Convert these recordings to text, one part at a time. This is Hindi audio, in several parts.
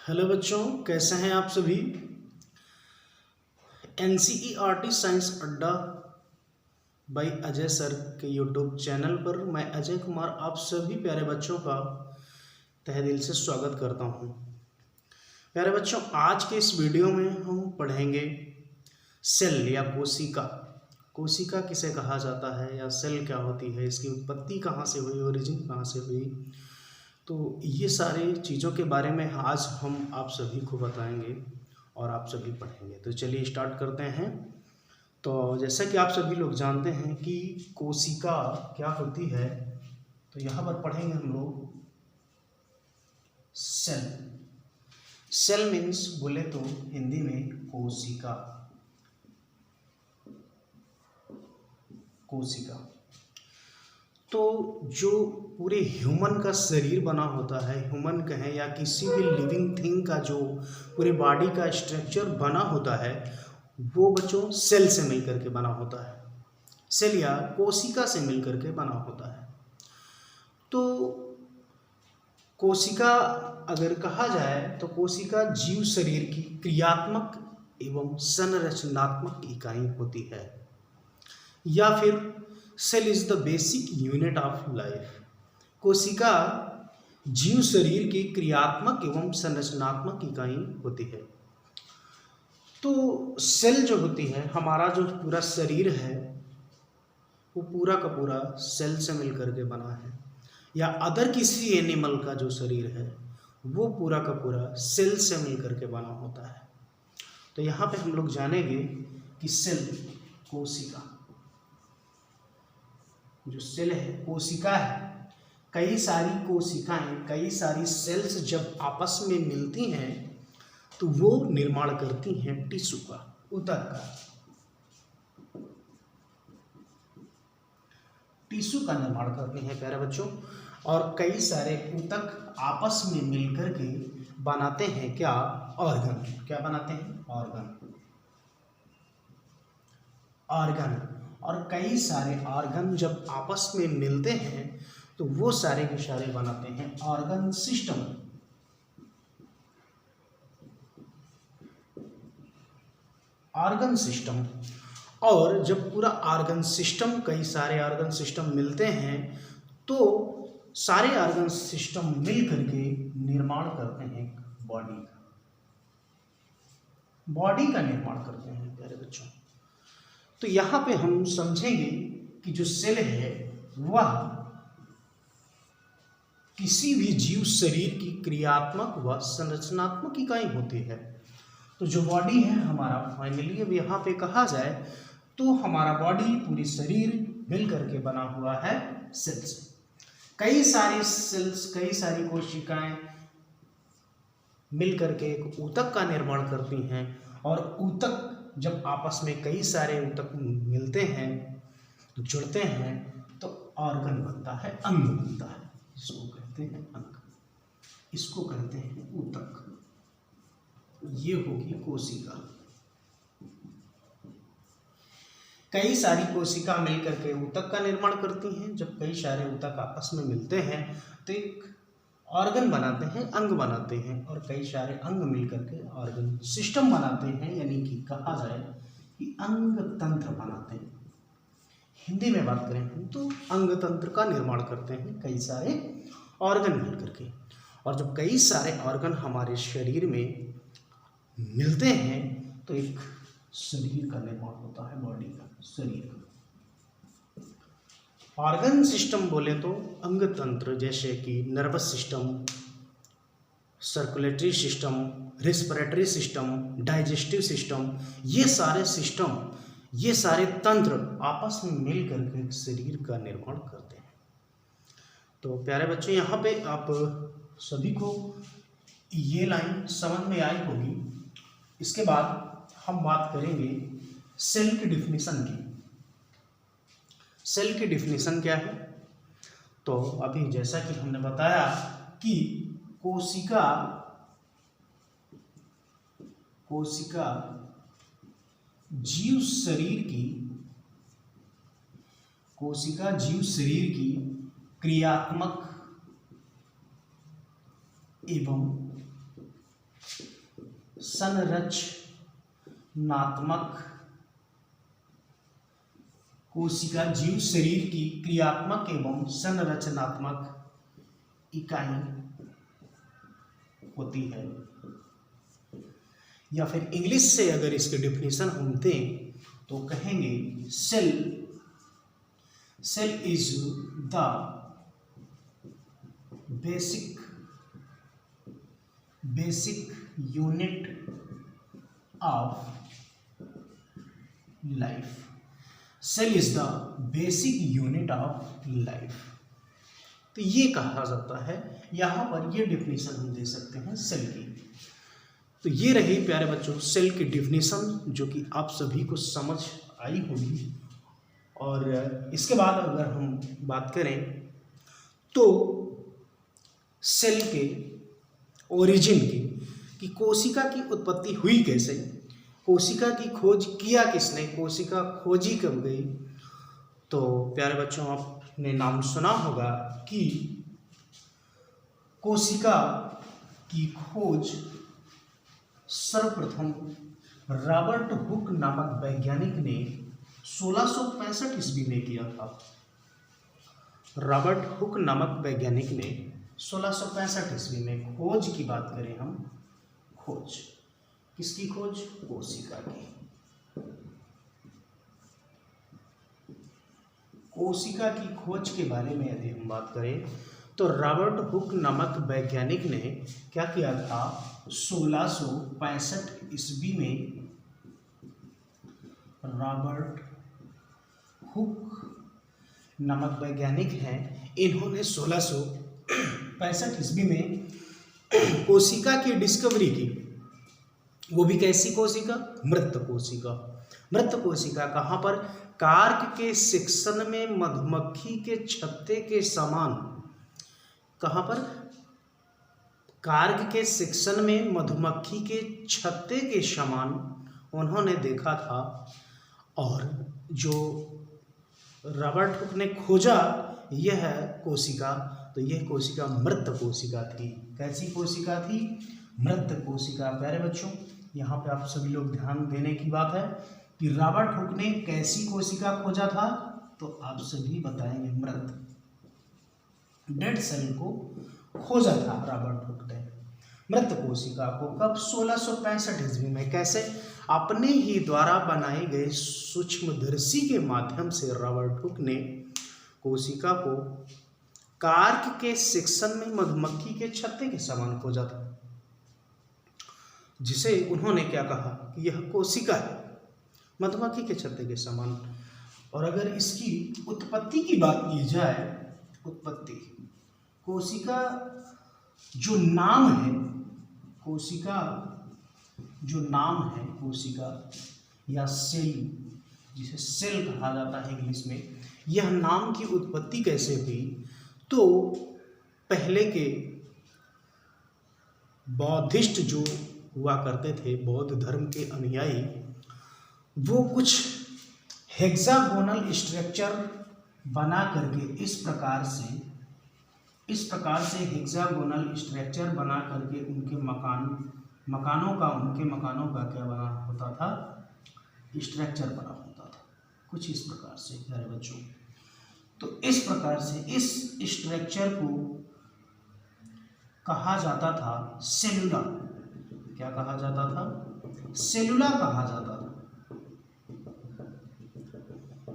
हेलो बच्चों, कैसे हैं आप सभी। एनसीईआरटी साइंस अड्डा बाय अजय सर के यूट्यूब चैनल पर मैं अजय कुमार आप सभी प्यारे बच्चों का तहे दिल से स्वागत करता हूं। प्यारे बच्चों, आज के इस वीडियो में हम पढ़ेंगे सेल या कोशिका। कोशिका किसे कहा जाता है या सेल क्या होती है, इसकी उत्पत्ति कहाँ से हुई, ओरिजिन कहाँ से हुई, तो ये सारी चीज़ों के बारे में आज हम आप सभी को बताएंगे और आप सभी पढ़ेंगे। तो चलिए स्टार्ट करते हैं। तो जैसा कि आप सभी लोग जानते हैं कि कोशिका क्या होती है, तो यहाँ पर पढ़ेंगे हम लोग सेल। सेल मीन्स बोले तो हिंदी में कोशिका। कोशिका तो जो पूरे ह्यूमन का शरीर बना होता है, ह्यूमन कहें या किसी भी लिविंग थिंग का जो पूरे बॉडी का स्ट्रक्चर बना होता है, वो बच्चों सेल से मिलकर के बना होता है। सेल या कोशिका से मिलकर के बना होता है। तो कोशिका अगर कहा जाए तो कोशिका जीव शरीर की क्रियात्मक एवं संरचनात्मक इकाई होती है, या फिर cell is the basic unit of life. कोशिका जीव शरीर की क्रियात्मक एवं संरचनात्मक इकाई होती है। तो सेल जो होती है, हमारा जो पूरा शरीर है वो पूरा का पूरा सेल से मिलकर के बना है, या अदर किसी एनिमल का जो शरीर है वो पूरा का पूरा सेल से मिलकर के बना होता है। तो यहाँ पे हम लोग जानेंगे कि सेल, कोशिका, जो सेल है कोशिका है, कई सारी कोशिकाएं, कई सारी सेल्स जब आपस में मिलती हैं तो वो निर्माण करती हैं टिश्यू का, ऊतक का। टिश्यू का निर्माण करती हैं प्यारे बच्चों, और कई सारे ऊतक आपस में मिलकर के बनाते हैं क्या, ऑर्गन। क्या बनाते हैं, ऑर्गन। ऑर्गन, और कई सारे ऑर्गन जब आपस में मिलते हैं तो वो सारे के सारे बनाते हैं ऑर्गन सिस्टम। ऑर्गन सिस्टम, और जब पूरा ऑर्गन सिस्टम, कई सारे ऑर्गन सिस्टम मिलते हैं तो सारे ऑर्गन सिस्टम मिल करके निर्माण करते हैं बॉडी का। बॉडी का निर्माण करते हैं प्यारे बच्चों। तो यहाँ पे हम समझेंगे कि जो सेल है वह किसी भी जीव शरीर की क्रियात्मक व संरचनात्मक इकाई होती है। तो जो बॉडी है हमारा, फाइनली अब यहाँ पे कहा जाए तो हमारा बॉडी, पूरी शरीर मिल करके बना हुआ है सेल्स। कई सारी सेल्स, कई सारी कोशिकाएं मिल करके एक ऊतक का निर्माण करती हैं, और ऊतक जब आपस में कई सारे ऊतक मिलते हैं, जुड़ते हैं, तो ऑर्गन बनता है, अंग बनता है। इसको कहते हैं अंग, इसको कहते हैं ऊतक। ये होगी कोशिका। कई सारी कोशिका मिलकर के ऊतक का निर्माण करती हैं। जब कई सारे ऊतक आपस में मिलते हैं तो एक ऑर्गन बनाते हैं, अंग बनाते हैं, और कई सारे अंग मिलकर के ऑर्गन सिस्टम बनाते हैं, यानी कि कहा जाए कि अंग तंत्र बनाते हैं। हिंदी में बात करें तो अंग तंत्र का निर्माण करते हैं कई सारे ऑर्गन मिलकर के। और जब कई सारे ऑर्गन हमारे शरीर में मिलते हैं तो एक शरीर का निर्माण होता है, बॉडी का, शरीर का। ऑर्गन सिस्टम बोले तो अंग तंत्र, जैसे कि nervous system, circulatory system, respiratory system, digestive system, ये सारे सिस्टम, ये सारे तंत्र आपस में मिल करके शरीर का निर्माण करते हैं। तो प्यारे बच्चों, यहाँ पे आप सभी को ये लाइन समझ में आई होगी। इसके बाद हम बात करेंगे सेल की डिफिनीशन की। सेल की डिफिनीशन क्या है, तो अभी जैसा कि हमने बताया कि कोशिका जीव शरीर की, कोशिका जीव शरीर की क्रियात्मक एवं संरचनात्मक कोशिका जीव शरीर की क्रियात्मक एवं संरचनात्मक इकाई होती है। या फिर इंग्लिश से अगर इसके डेफिनेशन हम दें तो कहेंगे cell is the basic unit of life. Cell is the basic unit of life. तो ये कहा जाता है, यहां पर ये डेफिनेशन हम दे सकते हैं सेल की। तो ये रही प्यारे बच्चों सेल की डेफिनेशन, जो कि आप सभी को समझ आई होगी। और इसके बाद अगर हम बात करें तो सेल के ओरिजिन की, कि कोशिका की उत्पत्ति हुई कैसे, कोशिका की खोज किया किसने, कोशिका खोजी कब गई। तो प्यारे बच्चों आपने नाम सुना होगा कि कोशिका की खोज सर्वप्रथम रॉबर्ट हुक नामक वैज्ञानिक ने 1665 ईस्वी में किया था। रॉबर्ट हुक नामक वैज्ञानिक ने 1665 ईस्वी में खोज की बात करें हम, खोज किसकी खोज, कोशिका की। कोशिका की खोज के बारे में यदि हम बात करें तो रॉबर्ट हुक नामक वैज्ञानिक ने क्या किया था, 1665 ईस्वी में रॉबर्ट हुक नामक वैज्ञानिक हैं, इन्होंने 1665 ईस्वी में कोशिका की डिस्कवरी की। वो भी कैसी कोशिका, मृत कोशिका। मृत कोशिका कहाँ पर, कार्क के सेक्शन में मधुमक्खी के छत्ते के समान। कहाँ पर, कार्क के सेक्शन में मधुमक्खी के छत्ते के समान उन्होंने देखा था। और जो रॉबर्ट हुक ने खोजा यह कोशिका, तो यह कोशिका मृत कोशिका थी। कैसी कोशिका थी, मृत कोशिका। प्यारे बच्चों यहाँ पे आप सभी लोग ध्यान देने की बात है कि रॉबर्ट हुक ने कैसी कोशिका खोजा था, तो आप सभी बताएंगे मृत, डेड सेल को खोजा था रॉबर्ट हुक ने, मृत कोशिका को। कब, 1665 ईस्वी में। कैसे, अपने ही द्वारा बनाए गए सूक्ष्मदर्शी के माध्यम से रॉबर्ट हुक ने कोशिका को कार्क के सेक्शन में मधुमक्खी के छत्ते के समान खोजा था, जिसे उन्होंने क्या कहा कि यह कोशिका है, मधुमक्खी के छत्ते के समान। और अगर इसकी उत्पत्ति की बात की जाए, उत्पत्ति, कोशिका जो नाम है, कोशिका जो नाम है, कोशिका या सेल, जिसे सेल कहा जाता है इंग्लिश में, यह नाम की उत्पत्ति कैसे हुई, तो पहले के बौद्धिस्ट जो हुआ करते थे, बौद्ध धर्म के अनुयायी, वो कुछ हेक्सागोनल स्ट्रक्चर बना करके इस प्रकार से हेक्सागोनल स्ट्रक्चर बना करके उनके मकानों का क्या बना होता था, स्ट्रक्चर बना होता था, कुछ इस प्रकार से प्यारे बच्चों। तो इस प्रकार से इस स्ट्रक्चर को कहा जाता था सेलुला। क्या कहा जाता था, सेलुला कहा जाता था,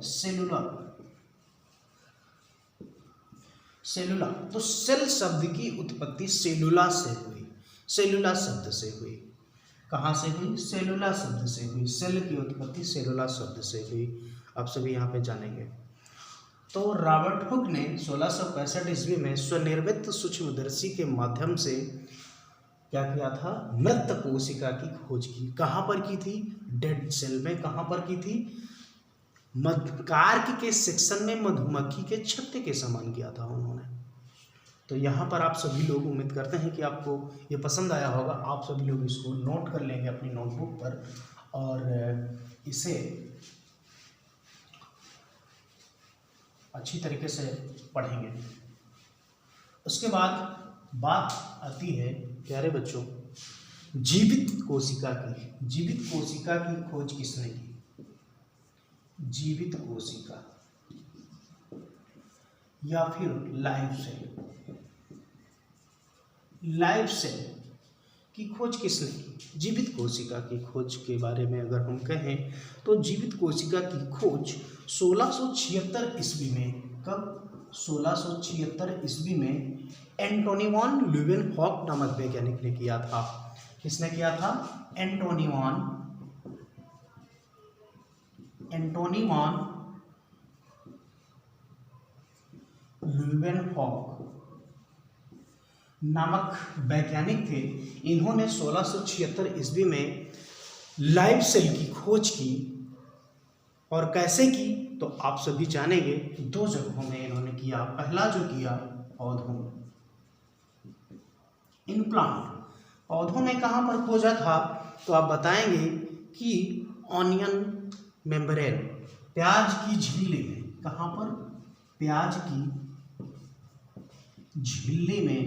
सेलुला। तो सेल शब्द की उत्पत्ति सेलुला से हुई, सेलुला शब्द से हुई। कहाँ से हुई, सेलुला शब्द से हुई। सेल की उत्पत्ति सेलुला शब्द से हुई, आप सभी यहाँ पे जानेंगे। तो रॉबर्ट हुक ने 1665 ईस्वी में स्वनिर्मित सूक्ष्मदर्शी के माध्यम से क्या किया था, मृत कोशिका की खोज की। कहाँ पर की थी, डेड सेल में। कहाँ पर की थी, कार्क के सेक्शन में मधुमक्खी के छत्ते के समान किया था उन्होंने। तो यहाँ पर आप सभी लोग, उम्मीद करते हैं कि आपको ये पसंद आया होगा। आप सभी लोग इसको नोट कर लेंगे अपनी नोटबुक पर और इसे अच्छी तरीके से पढ़ेंगे। उसके बाद बात आती है प्यारे बच्चों जीवित कोशिका की खोज किसने की? जीवित कोशिका या फिर लाइव सेल की खोज किसने की? जीवित कोशिका की खोज के बारे में अगर हम कहें तो जीवित कोशिका की खोज 1676 ईस्वी में, कब? 1676 ईस्वी में एंटोनी वॉन ल्यूवेनहॉक नामक वैज्ञानिक ने किया था। किसने किया था? एंटोनी वॉन ल्यूवेनहॉक नामक वैज्ञानिक थे। इन्होंने 1676 ईस्वी में लाइव सेल की खोज की। और कैसे की तो आप सभी जानेंगे। दो जगहों में इन्होंने किया। पहला जो किया पौधों में, इन प्लांट, पौधों में कहाँ पर खोजा था तो आप बताएंगे कि ऑनियन मेम्ब्रेन, प्याज की झिल्ली में। कहाँ पर? प्याज की झिल्ली में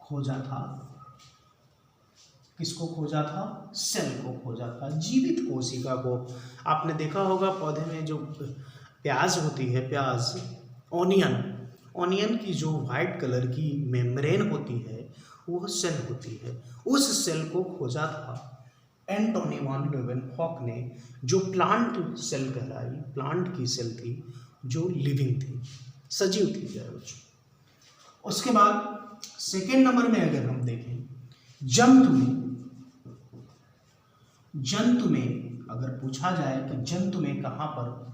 खोजा था। किसको खोजा था? सेल को खोजा था, जीवित कोशिका को। आपने देखा होगा पौधे में जो प्याज होती है, प्याज, ऑनियन की जो वाइट कलर की मेम्ब्रेन होती है वो सेल होती है। उस सेल को खोजा था एंटोनी वॉन ल्यूवेनहॉक ने, जो प्लांट सेल कहलाई, प्लांट की सेल थी जो लिविंग थी, सजीव थी। उसके बाद सेकेंड नंबर में अगर हम देखें, जंतु में अगर पूछा जाए कि जंतु में कहाँ पर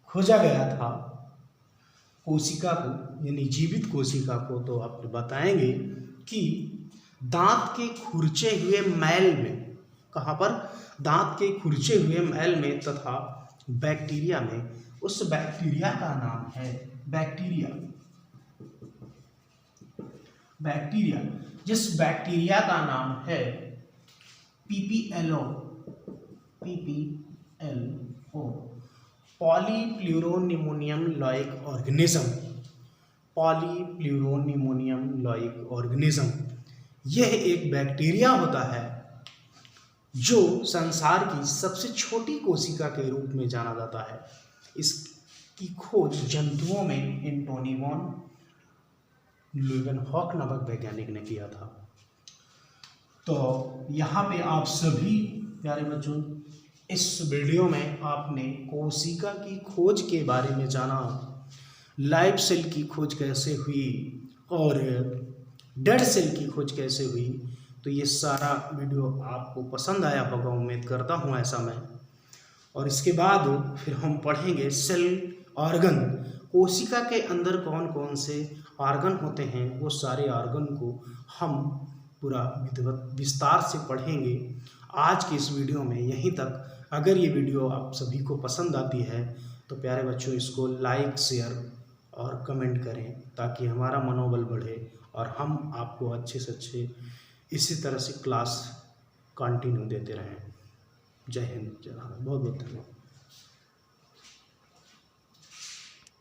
खोजा गया था कोशिका को, यानी जीवित कोशिका को, तो आप बताएंगे कि दांत के खुरचे हुए मैल में। कहाँ पर? दांत के खुरचे हुए मैल में तथा बैक्टीरिया में। उस बैक्टीरिया का नाम है बैक्टीरिया, जिस बैक्टीरिया का नाम है PPLO, पॉलीप्लूरोनिमोनियम लॉइक ऑर्गेनिज्म। यह एक बैक्टीरिया होता है जो संसार की सबसे छोटी कोशिका के रूप में जाना जाता है। इसकी खोज जंतुओं में एंटोनी वॉन ल्यूवेनहॉक नामक वैज्ञानिक ने किया था। तो यहाँ पे आप सभी प्यारे बच्चों, इस वीडियो में आपने कोशिका की खोज के बारे में जाना, लाइव सेल की खोज कैसे हुई और डेड सेल की खोज कैसे हुई। तो ये सारा वीडियो आपको पसंद आया होगा, उम्मीद करता हूँ ऐसा मैं। और इसके बाद फिर हम पढ़ेंगे सेल ऑर्गन, कोशिका के अंदर कौन कौन से ऑर्गन होते हैं, वो सारे ऑर्गन को हम पूरा विस्तार से पढ़ेंगे। आज की इस वीडियो में यहीं तक। अगर ये वीडियो आप सभी को पसंद आती है तो प्यारे बच्चों इसको लाइक, शेयर और कमेंट करें, ताकि हमारा मनोबल बढ़े और हम आपको अच्छे से अच्छे इसी तरह से क्लास कंटिन्यू देते रहें। जय हिंद, जय भारत। बहुत बहुत धन्यवाद।